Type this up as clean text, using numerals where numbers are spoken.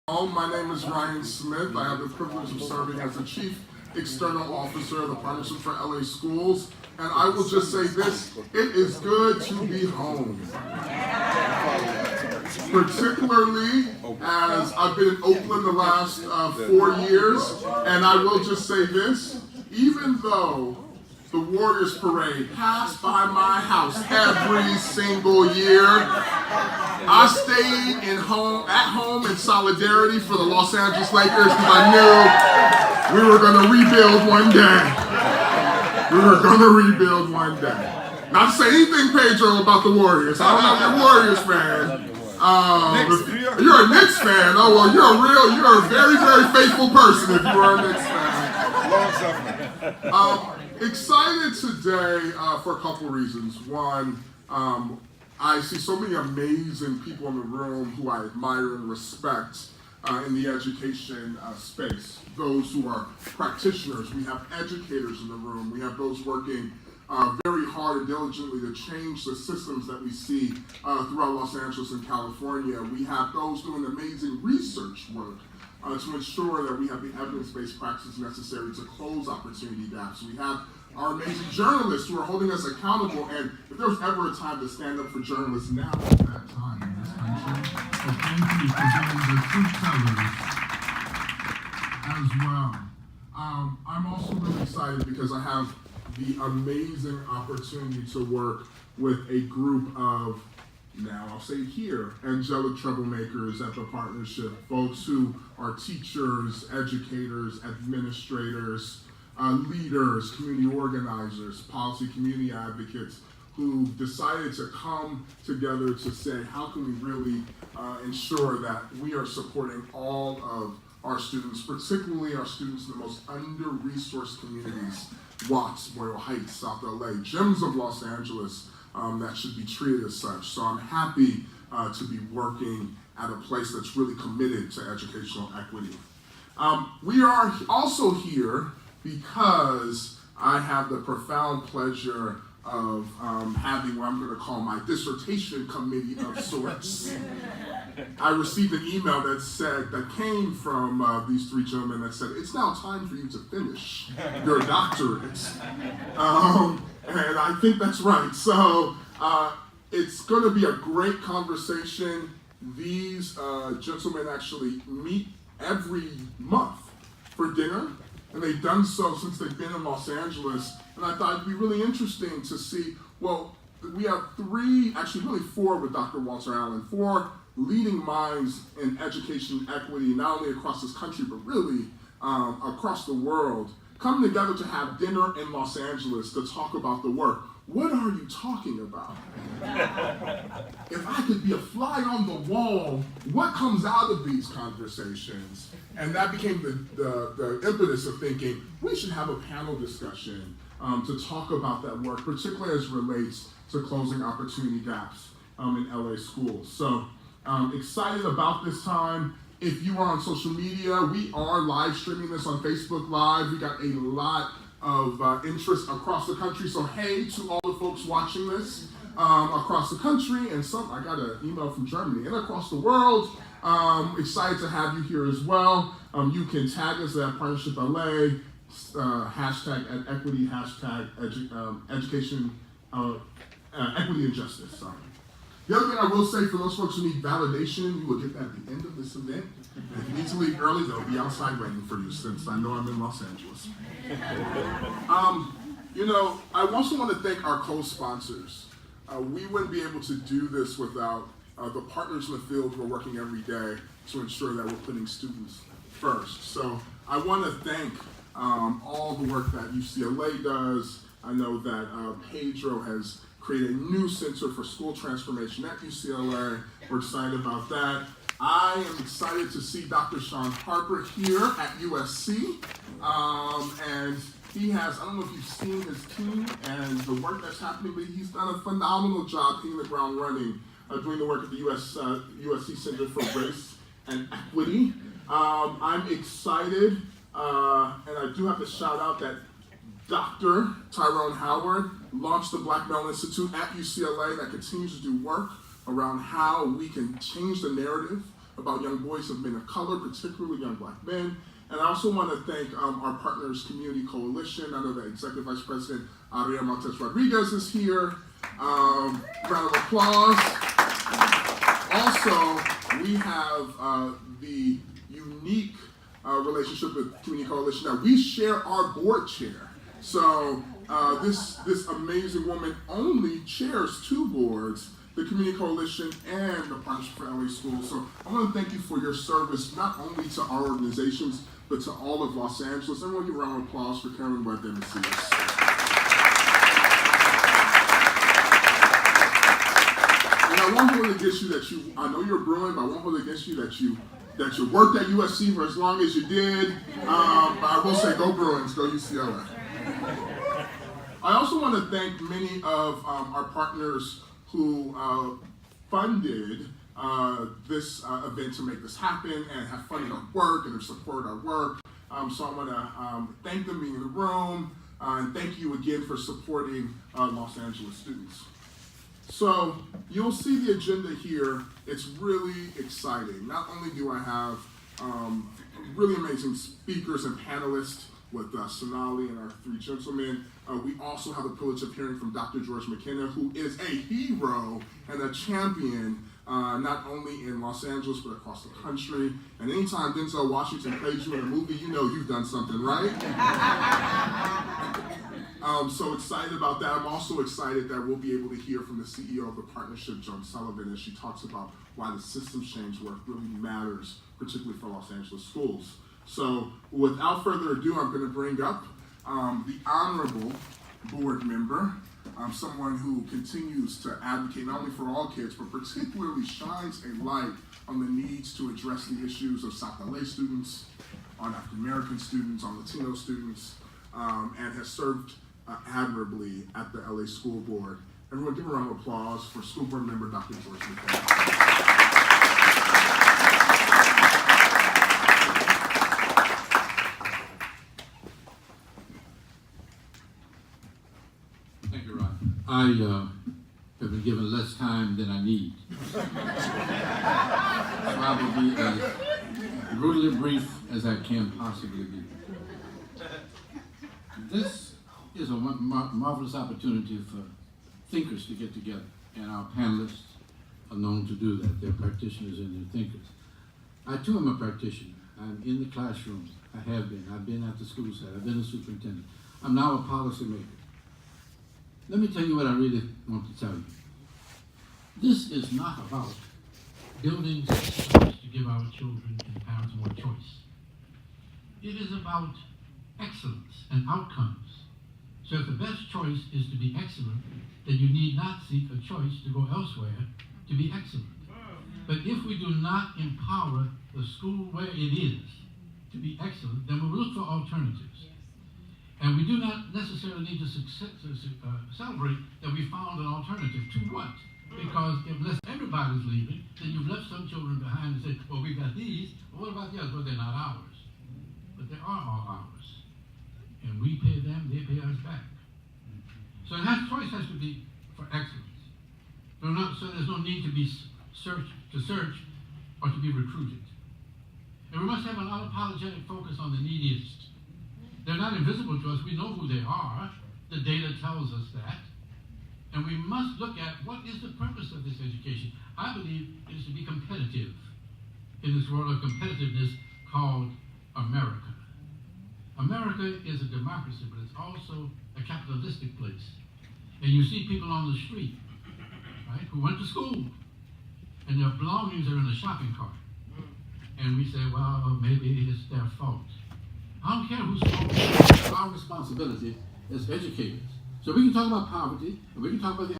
My name is Ryan Smith. I have the privilege of serving as the Chief External Officer of the Partnership for LA Schools. And I will just say this, it is good to be home. Particularly as I've been in Oakland the last 4 years. And I will just say this, even though the Warriors parade passed by my house every single year, I stayed at home in solidarity for the Los Angeles Lakers because I knew we were going to rebuild one day. We were going to rebuild one day. Not to say anything, Pedro, about the Warriors. I don't know if you're a Warriors fan. You're a Knicks fan. Oh, well, you're a very, very faithful person if you are a Knicks fan. Excited today for a couple reasons. One, I see so many amazing people in the room who I admire and respect in the education space. Those who are practitioners, we have educators in the room, we have those working very hard and diligently to change the systems that we see throughout Los Angeles and California. We have those doing amazing research work to ensure that we have the evidence-based practices necessary to close opportunity gaps. We have our amazing journalists who are holding us accountable, and if there was ever a time to stand up for journalists, now is that time in this country. So thank you for being the truth tellers as well. I'm also really excited because I have the amazing opportunity to work with a group of, now I'll say it here, angelic troublemakers at the partnership, folks who are teachers, educators, administrators, leaders, community organizers, policy community advocates who decided to come together to say, how can we really ensure that we are supporting all of our students, particularly our students in the most under-resourced communities, Watts, Boyle Heights, South LA, gems of Los Angeles, that should be treated as such. So I'm happy to be working at a place that's really committed to educational equity. We are also here because I have the profound pleasure of having what I'm going to call my dissertation committee of sorts. I received an email that came from these three gentlemen that said, it's now time for you to finish your doctorate. And I think that's right. So it's going to be a great conversation. These gentlemen actually meet every month for dinner. And they've done so since they've been in Los Angeles. And I thought it'd be really interesting to see, well, we have four with Dr. Walter Allen, four leading minds in education equity, not only across this country, but really across the world, come together to have dinner in Los Angeles to talk about the work. What are you talking about? If I could be a fly on the wall, what comes out of these conversations? And that became the impetus of thinking, we should have a panel discussion to talk about that work, particularly as it relates to closing opportunity gaps in LA schools. So excited about this time. If you are on social media, we are live streaming this on Facebook Live. We got a lot of interest across the country. So hey to all the folks watching this across the country, and I got an email from Germany and across the world. Excited to have you here as well. You can tag us at Partnership LA, hashtag at equity, hashtag education, equity and justice. Sorry. The other thing I will say for those folks who need validation, you will get that at the end of this event. And if you need to leave early, they'll be outside waiting for you since I know I'm in Los Angeles. I also want to thank our co-sponsors. We wouldn't be able to do this without the partners in the field who are working every day to ensure that we're putting students first. So I want to thank all the work that UCLA does. I know that Pedro has created a new Center for School Transformation at UCLA. We're excited about that. I am excited to see Dr. Sean Harper here at USC. And he has, I don't know if you've seen his team and the work that's happening, but he's done a phenomenal job hitting the ground running, doing the work at the USC Center for Race and Equity. I'm excited, and I do have to shout out that Dr. Tyrone Howard launched the Black Male Institute at UCLA that continues to do work around how we can change the narrative about young boys and men of color, particularly young Black men. And I also want to thank our partners, Community Coalition. I know that Executive Vice President Ariel Montes Rodriguez is here. Round of applause. Also, we have the unique relationship with Community Coalition that we share our board chair. So this amazing woman only chairs 2 boards, the Community Coalition and the Partnership for LA Schools. So I want to thank you for your service, not only to our organizations, but to all of Los Angeles. Everyone give a round of applause for Karen Webb and Macias. And I won't hold it against you that I know you're a Bruin, but I won't hold it against you that you worked at USC for as long as you did. But I will say, go Bruins, go UCLA. I also want to thank many of our partners who funded this event to make this happen and have funded our work and have supported our work. So I want to thank them being in the room and thank you again for supporting Los Angeles students. So you'll see the agenda here. It's really exciting. Not only do I have really amazing speakers and panelists with Sonali and our 3 gentlemen, we also have the privilege of hearing from Dr. George McKenna, who is a hero and a champion not only in Los Angeles, but across the country. And anytime Denzel Washington plays you in a movie, you know you've done something, right? I'm so excited about that. I'm also excited that we'll be able to hear from the CEO of the partnership, Joan Sullivan, as she talks about why the systems change work really matters, particularly for Los Angeles schools. So without further ado, I'm going to bring up the honorable board member, someone who continues to advocate not only for all kids, but particularly shines a light on the needs to address the issues of South LA students, on African American students, on Latino students, and has served admirably at the LA School Board. Everyone give a round of applause for School Board member Dr. George McKenna. I have been given less time than I need. So I will be as brutally brief as I can possibly be. This is a marvelous opportunity for thinkers to get together, and our panelists are known to do that. They're practitioners and they're thinkers. I too am a practitioner. I'm in the classroom. I have been. I've been at the school site. I've been a superintendent. I'm now a policymaker. Let me tell you what I really want to tell you. This is not about building systems to give our children and parents more choice. It is about excellence and outcomes. So if the best choice is to be excellent, then you need not seek a choice to go elsewhere to be excellent. But if we do not empower the school where it is to be excellent, then we will look for alternatives. And we do not necessarily need to celebrate that we found an alternative to what? Because unless everybody's leaving, then you've left some children behind and say, well, we've got these, but what about the others? Well, they're not ours. But they are all ours. And we pay them, they pay us back. So that choice has to be for excellence. So there's no need to be search or to be recruited. And we must have an unapologetic focus on the neediest. They're not invisible to us. We know who they are. The data tells us that. And we must look at what is the purpose of this education. I believe it is to be competitive in this world of competitiveness called America. America is a democracy, but it's also a capitalistic place. And you see people on the street, right, who went to school, and their belongings are in a shopping cart. And we say, well, maybe it's their fault. I don't care whose fault it is. It's our responsibility as educators. So we can talk about poverty, and we can talk about the